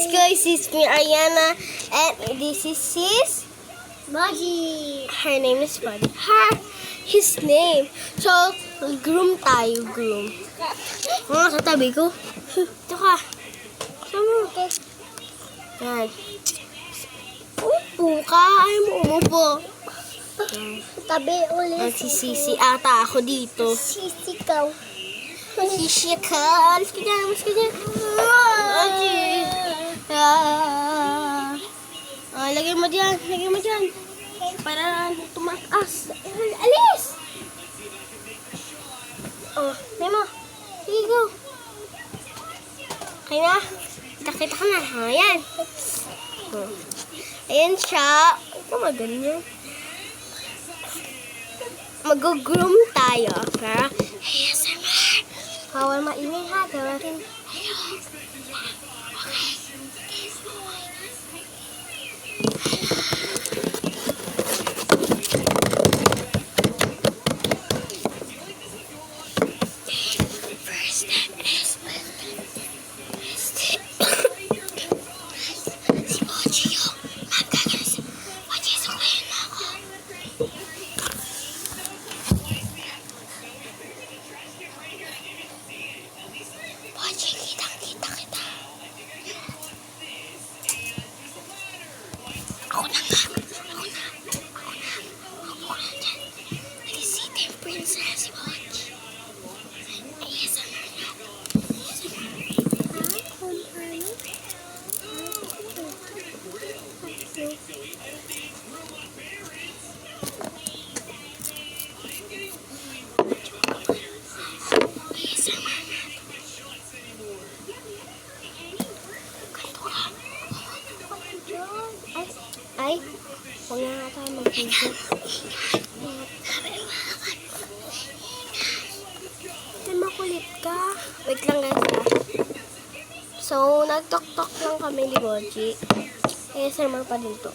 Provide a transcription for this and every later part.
guys, it's me, Ariana, and this is his Budgie. her name is Buddy. His name. So, groom tayo, groom. Sa tabi ko. Ito ka. Sama. Yan. Upo ka. Ayaw mo umupo. Tabi ulit. Nagsisisi ata ako dito. Sisikaw. Sisi ka. Alis ka dyan. Alis ka dyan. Lagay mo dyan. Lagay mo dyan. Para tumakas. Alis! Oh, Memo. Sige, go. Okay na? Kita-kita ka na. Ayan. Ayan siya. Ito maganyan. Mag-groom tayo. Para ASMR. Bawal maingay ha. Gawin. Ako na nga. Ako na. Ako na dyan. Nag-city princess si Watch. ASMR na. Ay, huwag na nga tayo mag-video. Ay, makulit ka. Wait lang guys ha. So, nagtok-tok lang kami ni Boji. ASMR pa din to.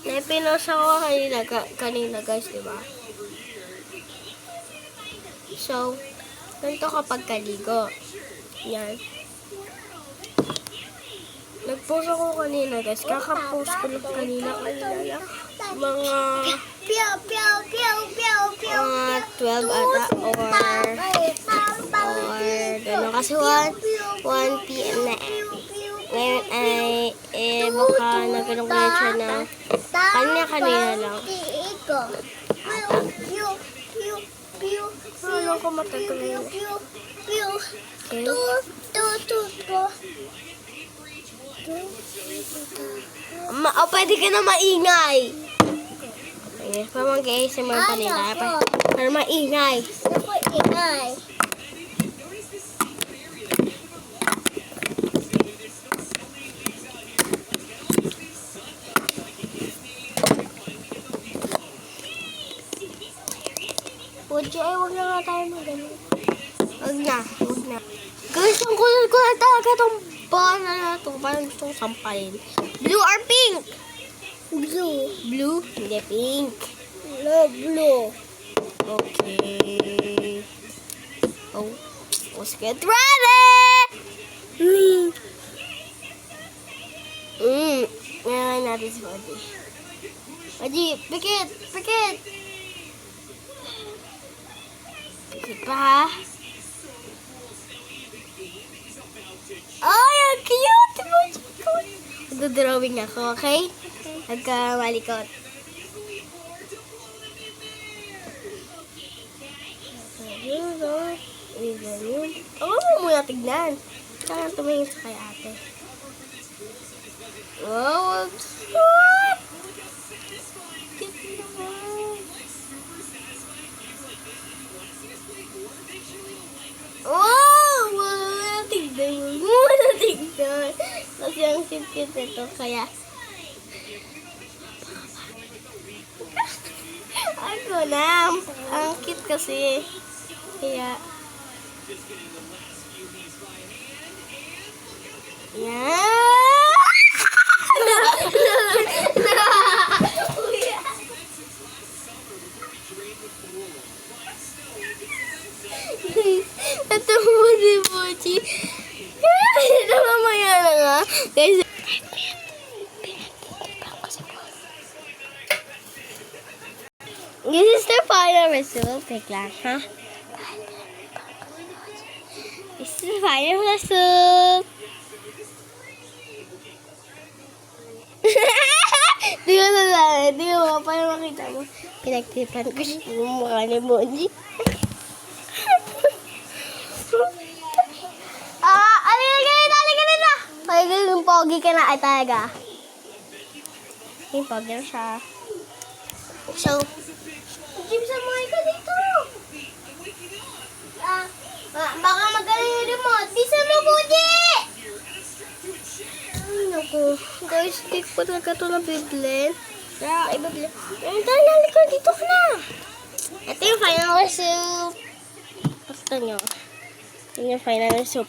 Naipinos ako kanina guys, diba? So, ganito kapag kaligo. Yan. Nag-post ako kanina guys. Kaka-post ko lang kanina lang. Mga 12 ata or gano'n. Kasi 1 p.m. na ngayon ay baka nagano'n kaya siya na kanina lang. Ano ko matagal yun? Okay. Pwede ka na maingay. Okay, pamangkay sa mga panila. Para maingay. Puji, ay huwag na nga tayo mag-ganun. Huwag na. Guys, ang kulot ko na talaga itong bana na ito. Parang gusto kong sampayin. Blue or pink? Blue? Hindi, pink. No, blue. Okay. Oh, let's get ready! Ngayon natin si Buddy. Buddy, pikit! Pikit pa ha? Ay, ang cute! Nagdodrawing ako, okay? Nagkamalikot. Ako mo muna tignan. Saka tumingin sa kay ate. Wow, what? Oh, wala tignan. Wala tignan. Kasi ang cute-cute ito, kaya ako na. Ang cute kasi. Kaya yan. Ito mo si Mochi. Ito mamaya na nga. Guys, this is the final result. Take lang, ha? This is the final result. Di mo para makita mo. Pinagtipan ko siya yung mukha ni Mochi. Ay, yung pogi ka na. Ay, talaga. Yung pogi na siya. So, Jimson, mga ka dito. Baka magaling yung remote. Bisa mo, Mochi! Ay, naku. Guys, hindi ko talaga ito nabiblend. Kaya, ibablend. Ay, dahil nalikod. Dito ka na. Ito yung final result. Basta nyo. Ito yung final result.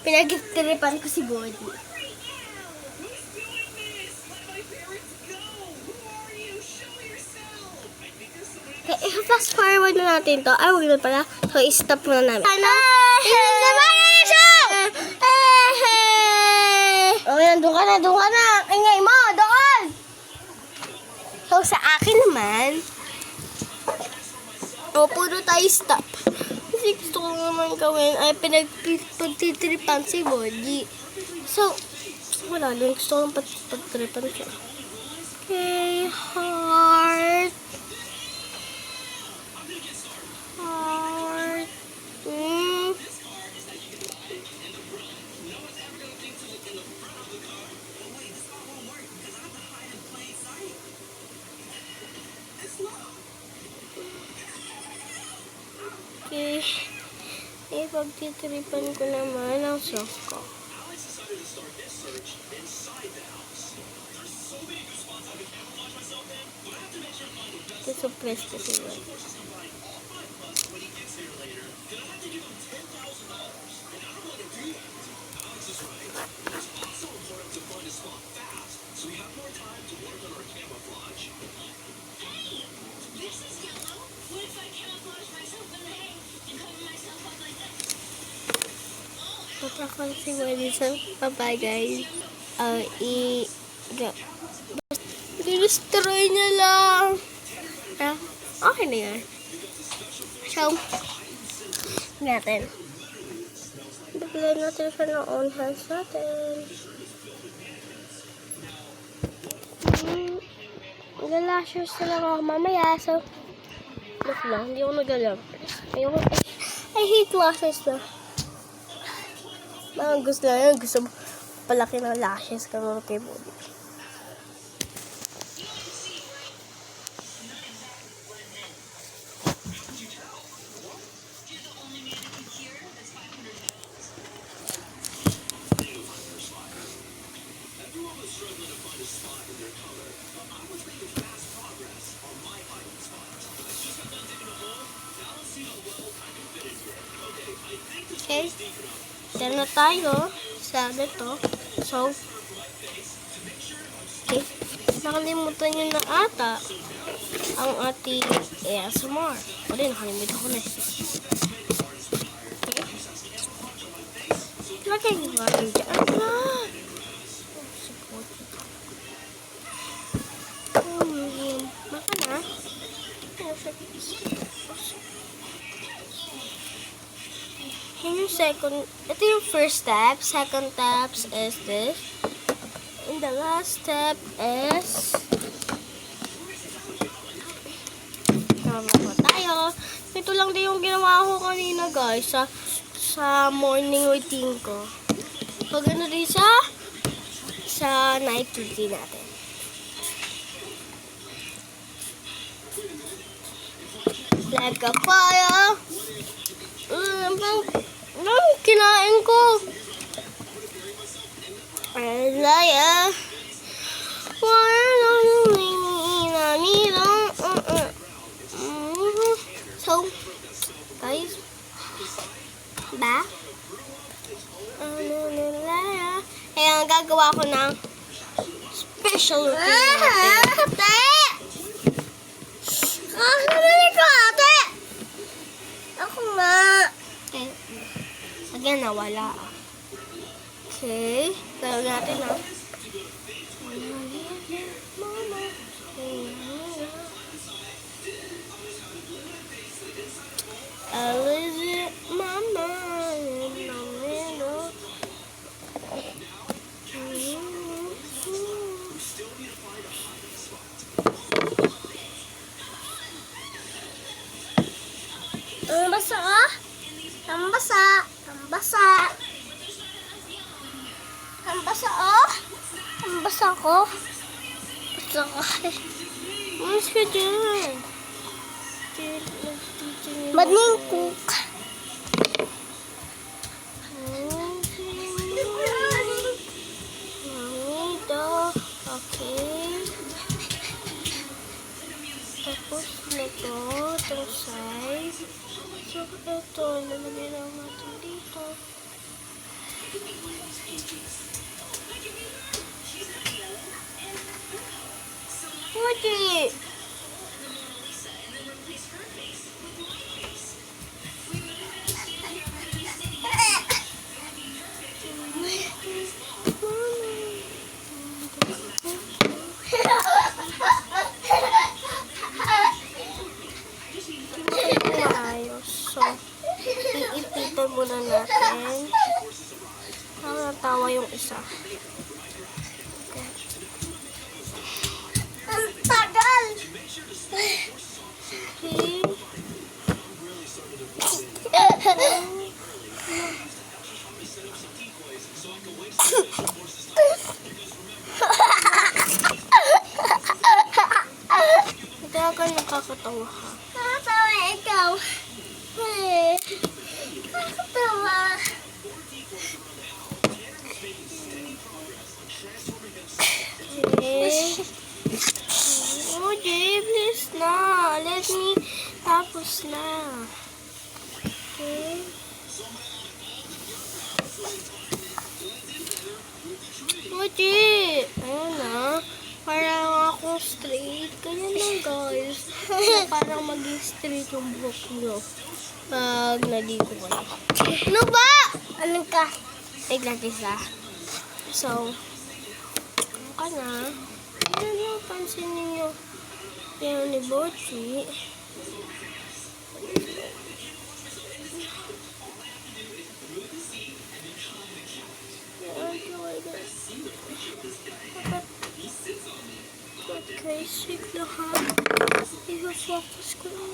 Pinag-tripan ko si Body. Okay, fast forward na natin to. Ay, huwag na pala. So, i-stop muna namin. Ano? Oh, yan. Doon ka na. Ingay mo. Doon! So, sa akin naman, puro tayo stop. Kasi gusto ko naman gawin ay pinagtitripan si Body. So, wala lang. Gusto ko lang pagtripan siya. Okay, heart. Okay. Pagtitripan ko naman ang sauce ko. Suppress kasi yun. Patakal si Wendy sa bye guys. Destroy niya lang. Okay na yan. So, natin. Bigyan natin siya ng on hands natin. Galashes na lang ako mamaya. So, look lang. Hindi ako nagalang. I hate lashes na. Gusto lang yan. Gusto mo palaki ng lashes ka mo kay Body. Okay. Dyan na tayo sa dito. So, okay. Nakalimutan nyo na ata ang ating ASMR. O din, nakalimutan ko na. Okay. Lagay nyo nga rin dyan. Baka na. Yung second, ito yung first step. Second steps is this. And the last step is tama po tayo. Ito lang din yung ginawa ko kanina guys sa morning routine ko. So, gano'n din sa night routine natin. Like a fire. Kinain ko. Alaya. So, guys, kaya ang gagawa ko ng special routine natin. Nabili ko, ate! Ako nga. Okay. Again, nawala. Okay. Gawin natin na. Elizabeth, mama, Ang basa ka? Ang basa. Ang basa. Ang basa, oh. Ang basa ko. Basa ka. Mas ka dyan. Badning cook. Okay. Tapos na to, itong size. So, ito, lalagay lang natin dito. Pwede! Maayos. So, iipitan muna natin. Natawa yung isa. Ang tagal. Okay. Kaya ka nakakatawa ha. Nakatawa ikaw. Nakatawa. Okay. Oh, Jay, please na. Let me tapos na. Okay. Oh, Jay. Ayun na. Parang ako straight. Ganyan lang, guys. Parang maging straight yung buhok nyo. Pag naligo kayo. Ano ba? Ano ka? Tignan isa. So, ano ka na? Ayan yung pansin ninyo. Yan ni Bochi. Okay, sige ha. I-focus ko lang.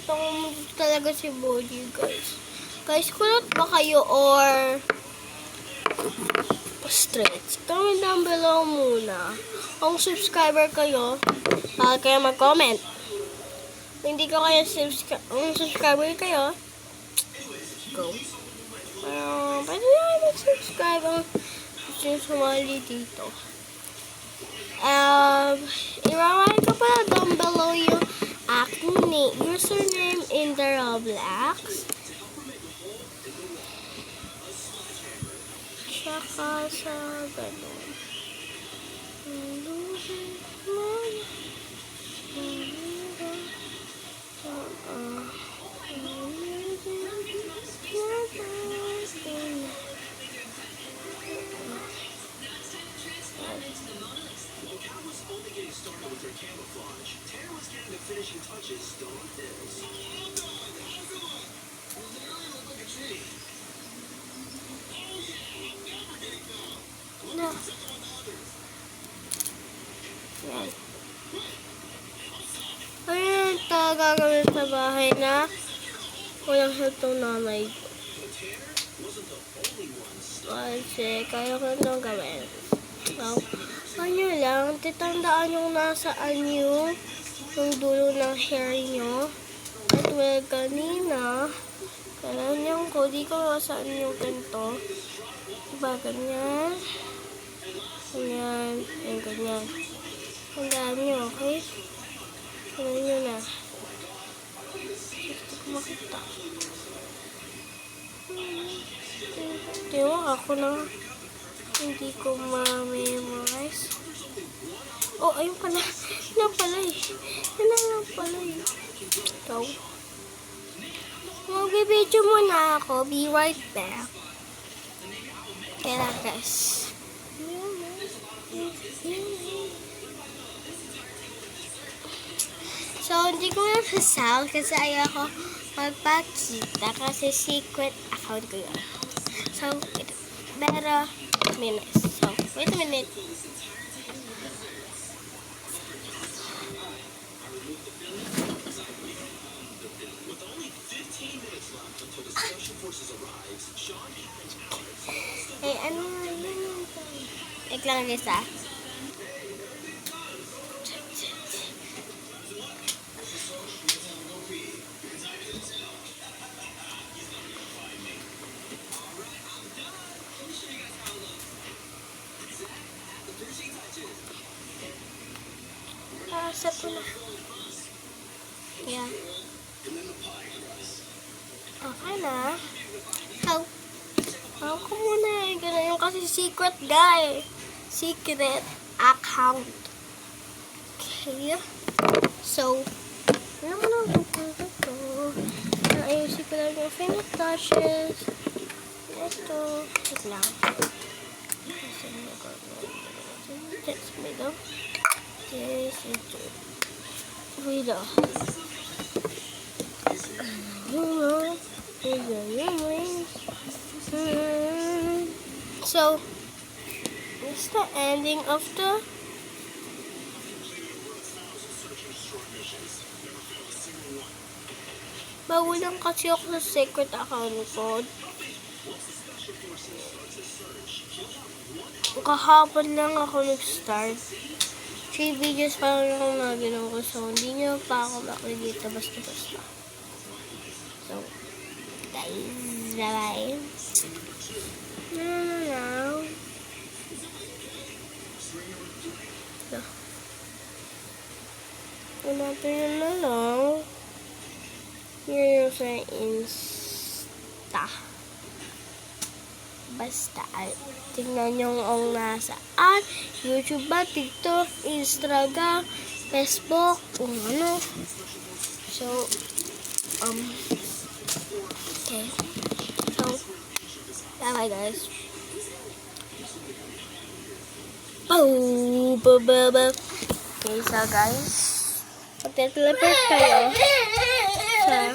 Muntot talaga si Bodhi, guys. Guys, kulot ba kayo or stretch? Comment down below muna. Kung subscriber kayo, kayo mag-comment. Kung hindi ko kayo subscriber kayo, go. Pwede nyo mag-subscribe ang gusto nyo sumali dito. I-remind ko pala down below yung aking username in the Roblox. Tsaka sa ganun. Na. Yan. Ayun, ito gagawin sa bahay na walang sa itong nanay ko. Kasi kaya ko nang gawin. So, ano lang, titandaan yung nasaan yung dulo ng hair nyo. At well, kanina, ganyan ko, di ko nasaan yung ganito. Diba, ganyan. ko na hindi ko ma-memorize. Oh, ayun pala. Yun na pala eh. Yun na pala eh. So, mag-video muna ako. Be right back. Kaya guys. So, hindi ko na sasal kasi ayoko magpakita kasi secret account ko yun. So, pero, minutes. So, wait a minute. Eh, ano yun? Wait lang guys ah. Set ko na. Yeah. Okay na. So, ako muna eh. Ganun yung kasi secret guy. Secret account. Okay. So, alam mo na pupunta ko. Ayusin ko lang yung finger touches. Ito. Wait lang. Let's make up. Yes, ito. Wait lang. So, it's the ending of the bawalan kasi ako sa secret account ko. Kahapon lang ako nag-start. 3 videos pa lang ako naginawa ko. So, hindi nyo pa ako makikita basta-basta. So, guys, bye-bye. No. So, natin na lang. Yun yung sa Insta. Basta, tingnan nyo ang nasaan. YouTube ba, TikTok, Instagram, Facebook, kung ano. So, okay. So, bye guys. Okay, so guys, magte-teleport kayo sa,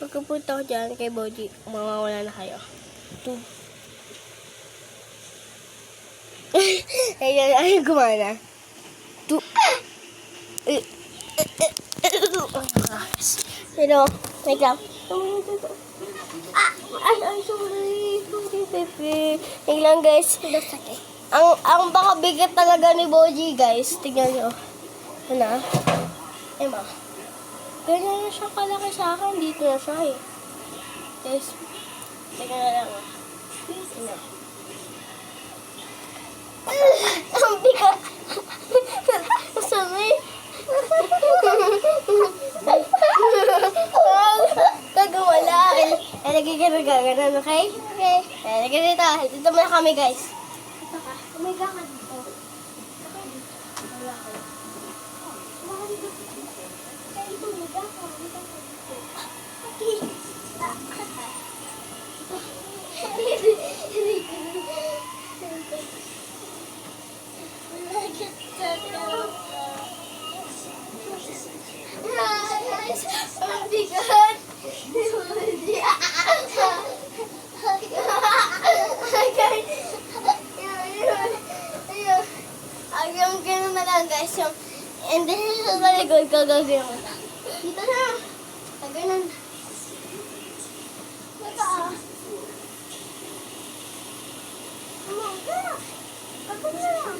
pagkapunta ko dyan kay Boji, mawawala na kayo. Ayun, gumana. Pero, wait lang. Ay, sorry. Wait lang, guys. Ang baka bigat talaga ni Boji, guys. Tingnan nyo. Ano? Ema. Ganyan na siya kalaki sa akin. Dito na siya eh. Guys, tingnan na lang. Tingnan. Ang bigat. Masami. Kagawala. Lagay ka na gaganon, okay? Okay. Lagay dito. Dito muna kami, guys. Dito ka. Umiga ka dito. Wala ka. Wala ka dito. Kaya ito, umiga ka. Umiga ka dito. Okay. Ang bigat. Ang gano'n na lang guys yung and then sa maligod ko gagawin mo. Dito na. Ganun. Dito ah. Ako na.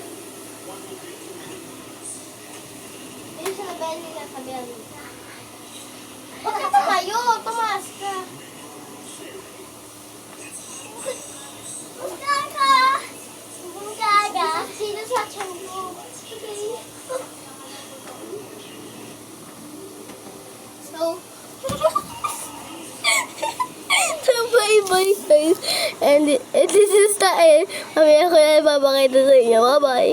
Dito sa belly na sa belly. Huwag ka tumayo. Tumaas ka. Buka ka. Buka ka. Sino sa tiyan mo? Okay. So, sabay Bye. And this is the end. Mamaya ko na ipapakita sa inyo. Bye-bye.